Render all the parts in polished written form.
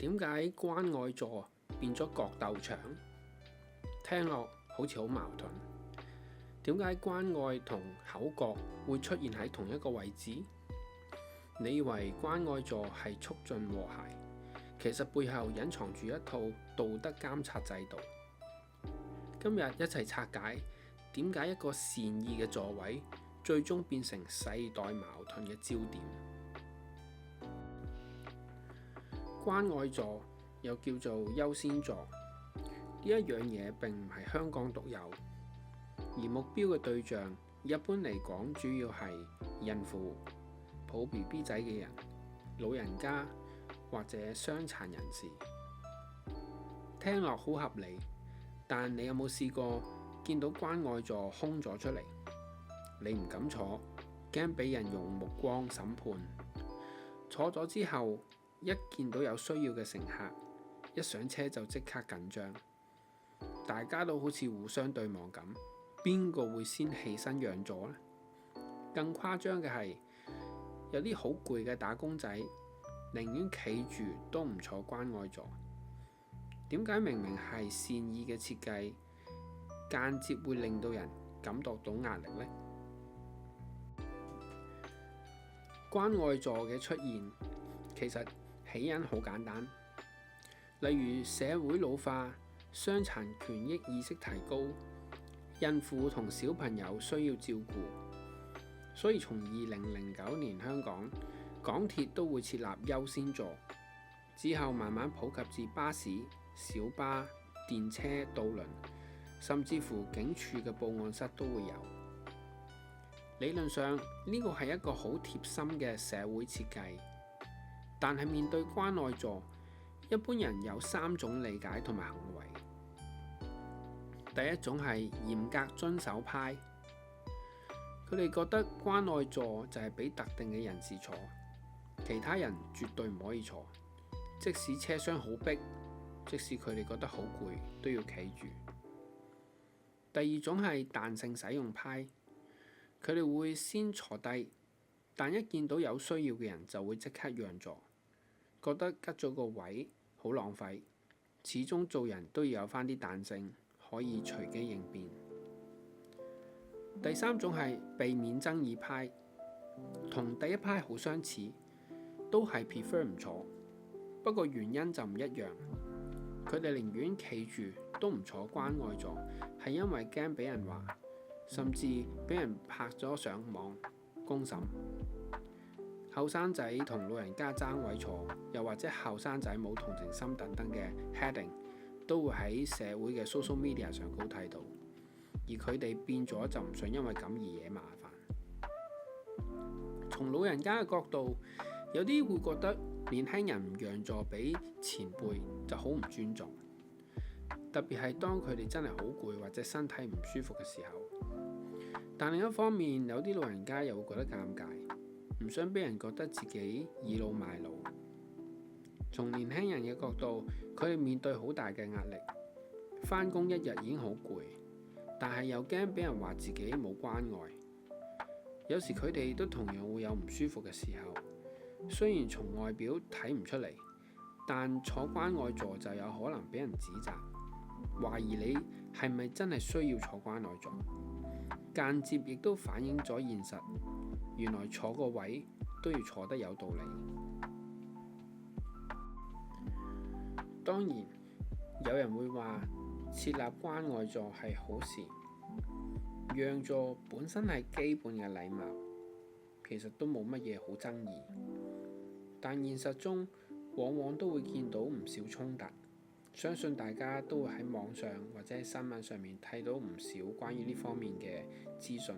點解關愛座變咗角鬥場？聽落好似好矛盾。點解關愛同口角會出現喺同一個位置？你以為關愛座係促進和諧，其實背後隱藏住一套道德監察制度。今日一齊拆解點解一個善意嘅座位最終變成世代矛盾嘅焦點。關愛座又叫做優先座，呢一樣嘢並唔係香港獨有，而目標嘅對象一般嚟講主要係孕婦、抱 BB 仔嘅人、老人家或者傷殘人士。聽落好合理，但你有冇試過見到關愛座空咗出嚟？你唔敢坐，驚俾人用目光審判。坐咗之後，一見到有需要嘅乘客，一上車就即刻緊張，大家都好似互相對望咁，邊個會先起身讓座呢？更誇張嘅係，有啲好攰嘅打工仔，寧願企住都唔坐關愛座。點解明明係善意嘅設計，間接會令到人感覺到壓力呢？關愛座嘅出現，其實起因好簡單，例如社會老化、傷殘權益意識提高、孕婦同小朋友需要照顧，所以從2009年香港鐵都會設立優先座，之後慢慢普及至巴士、小巴、電車、渡輪，甚至乎警署嘅報案室都會有。理論上呢個係一個好貼心嘅社會設計，但係面對關愛座，一般人有3種理解同埋行為。第一種係嚴格遵守派，佢哋覺得關愛座就係俾特定嘅人士坐，其他人絕對唔可以坐，即使車廂好逼，即使佢哋覺得好攰，都要企住。第二種係彈性使用派，佢哋會先坐低，但一見到有需要嘅人就會即刻讓座，覺得吉咗個位好浪費。始終做人都要有返啲彈性，可以隨機應變。第三種係避免爭議派，同第一派好相似，都係 prefer 唔坐，不過原因就唔一樣。佢哋寧願企住都唔坐關愛座，係因為驚俾人話，甚至俾人拍咗上網公審。後生仔同老人家爭位坐，又或者後生仔冇同情心等等嘅 heading， 都會喺社會嘅 social media 上高睇到，而佢哋變咗就唔想因為咁而惹麻煩。從老人家嘅角度，有啲會覺得年輕人唔讓座俾前輩就好唔尊重，特別係當佢哋真係好攰或者身體唔舒服嘅時候。但另一方面，有啲老人家又會覺得尷尬，唔想俾人覺得自己倚老賣老。從年輕人嘅角度，佢哋面對好大嘅壓力，返工一日已經好攰，但係又驚俾人話自己冇關愛。有時佢哋都同樣會有唔舒服嘅時候，雖然從外表睇唔出嚟，但坐關愛座就有可能俾人指責，懷疑你係咪真係需要坐關愛座。間接亦都反映咗現實，原來坐個位都要坐得有道理。當然，有人會話設立關愛座係好事，讓座本身係基本嘅禮貌，其實都冇乜嘢好爭議。但現實中往往都會見到唔少衝突，相信大家都會喺網上或者喺新聞上面睇到唔少關於呢方面嘅資訊。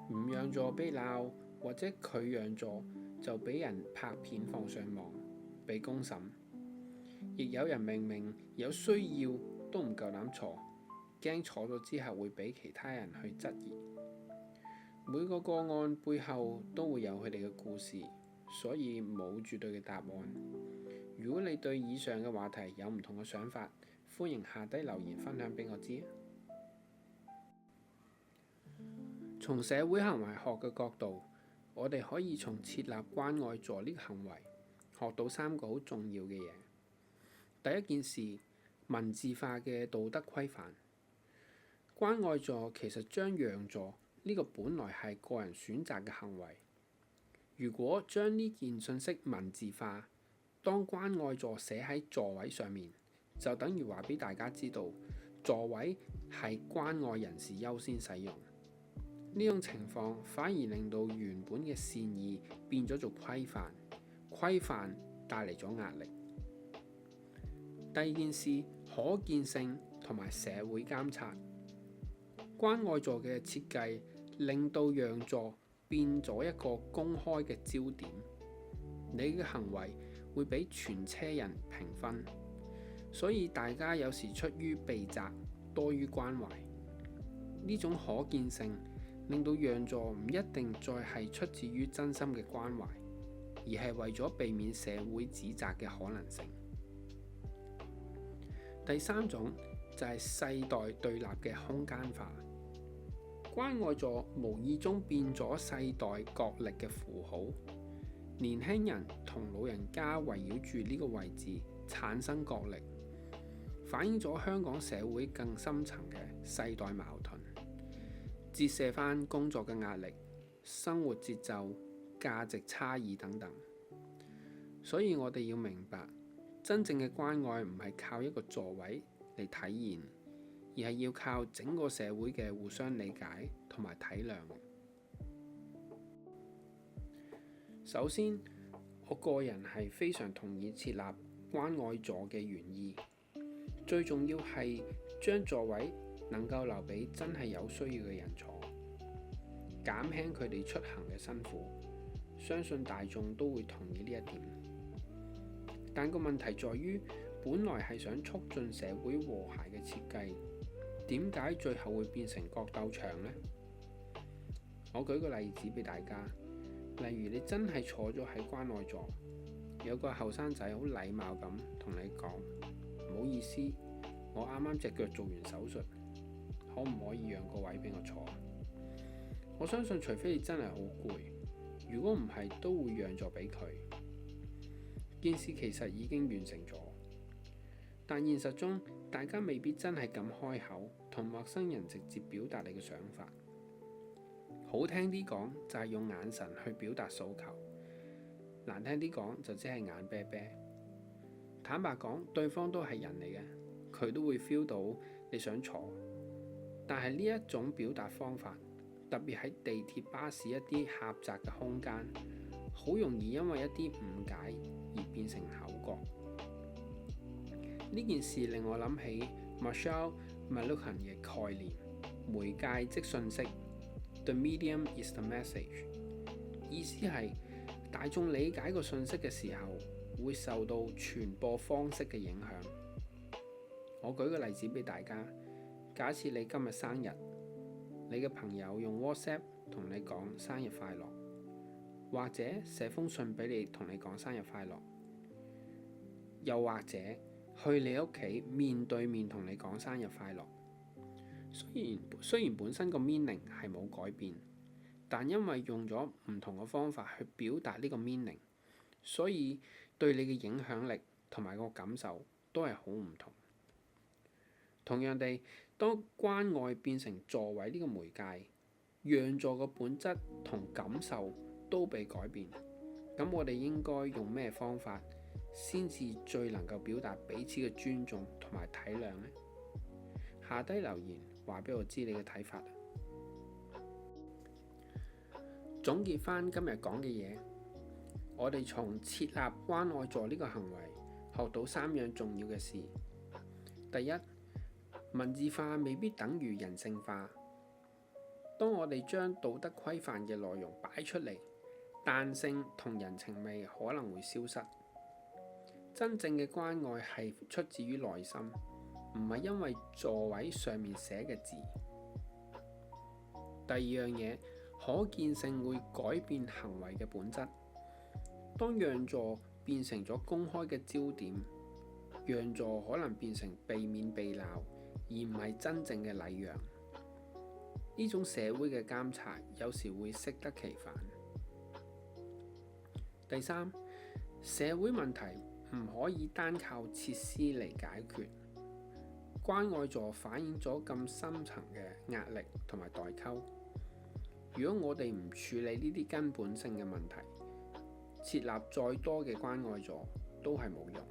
唔讓座被鬧，或者佢讓座就俾人拍片放上網，被公審。亦有人明明有需要都唔夠膽坐，驚坐咗之後會俾其他人去質疑。每個個案背後都會有佢哋嘅故事，所以冇絕對嘅答案。如果你對以上嘅話題有唔同嘅想法，歡迎下低留言分享俾我知。從社會行為學嘅角度，我哋可以從設立關愛座呢個行為學到3個好重要嘅嘢。第一件事，文字化嘅道德規範。關愛座其實將讓座呢個本來係個人選擇嘅行為，如果將呢件信息文字化，當關愛座寫喺座位上面，就等於話俾大家知道，座位係關愛人士優先使用。呢種情況反而令到原本嘅善意變咗做規範，規範帶嚟咗壓力。第二件事，可見性同埋社會監察。關愛座嘅設計令到讓座變咗一個公開嘅焦點，你嘅行為會俾全車人評分，所以大家有時出於避責多於關懷。呢種可見性令到讓座唔一定再係出自於真心嘅關懷，而係為咗避免社會指責嘅可能性。第三種就係世代對立嘅空間化。關愛座無意中變咗世代角力嘅符號，年輕人同老人家圍繞住呢個位置產生角力，反映咗香港社會更深層嘅世代矛盾，折射返工作嘅壓力、生活節奏、價值差異等等。所以我哋要明白，真正嘅關愛唔係靠一個座位嚟體現，而係要靠整個社會嘅互相理解同埋體諒。首先，我個人係非常同意設立關愛座嘅原意，最重要係將座位能夠留俾真係有需要嘅人坐，減輕佢哋出行嘅辛苦。相信大眾都會同意呢一點。但個問題在於，本來係想促進社會和諧嘅設計，點解最後會變成角鬥場呢？我舉個例子俾大家，例如你真係坐咗喺關愛座，有個後生仔好禮貌咁同你講：唔好意思，我啱啱隻腳做完手術，可唔可以讓個位俾我坐？我相信除非你真係好攰，如果唔係都會讓座俾佢。件事其實已經完成咗，但現實中大家未必真係咁開口同陌生人直接表達你嘅想法。好聽啲講就係用眼神去表達訴求，難聽啲講就只係眼啤啤。坦白講，對方都係人嚟嘅，佢都會 feel 到你想坐。但係呢一種表達方法，特別喺地鐵巴士一啲狹窄嘅空間，好容易因為一啲誤解而變成口角。呢件事令我諗起 Marshall McLuhan 嘅概念：媒介即信息 ，The medium is the message。意思係大眾理解個信息嘅時候，會受到傳播方式嘅影響。我舉個例子俾大家，假設你今日生日，你嘅朋友用 WhatsApp 同你講生日快樂，或者寫封信俾你同你講生日快樂，又或者去你屋企面對面同你講生日快樂。雖然本身個 meaning 係冇改變，但因為用咗唔同嘅方法去表達呢個 meaning， 所以對你嘅影響力同埋個感受都係好唔同。同樣地，當關愛變成座位呢個媒介，讓座嘅本質同感受都被改變，咁我哋應該用咩方法先至最能夠表達彼此嘅尊重同埋體諒呢？下低留言話俾我知你嘅睇法。總結返今日講嘅嘢，我哋從設立關愛座呢個行為學到3樣重要嘅事。第一，文字化未必等於人性化。當我哋將道德規範嘅內容擺出嚟，彈性同人情味可能會消失。真正嘅關愛係出自於內心，唔係因為座位上面寫嘅字。第二樣嘢，可見性會改變行為嘅本質。當讓座變成咗公開嘅焦點，讓座可能變成避免被鬧，而唔係真正嘅禮讓。呢種社會嘅監察有時會適得其反。第三，社會問題唔可以單靠設施嚟解決。關愛座反映咗咁深層嘅壓力同埋代溝。如果我哋唔處理呢啲根本性嘅問題，設立再多嘅關愛座都係冇用。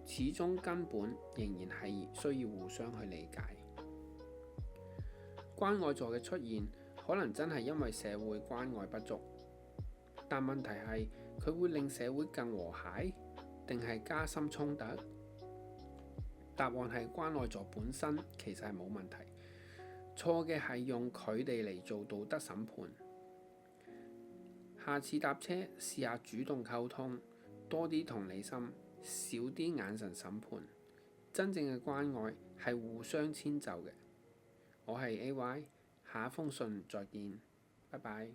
始終根本仍然係需要互相去理解。關愛座嘅出現，可能真係因為社會關愛不足，但問題係佢會令社會更和諧，定係加深衝突？答案係關愛座本身其實係冇問題，錯嘅係用佢哋嚟做道德審判。下次搭車試下主動溝通，多啲同理心，少啲眼神審判。真正嘅關愛係互相遷就嘅。我係 AY，下一封信再見，拜拜。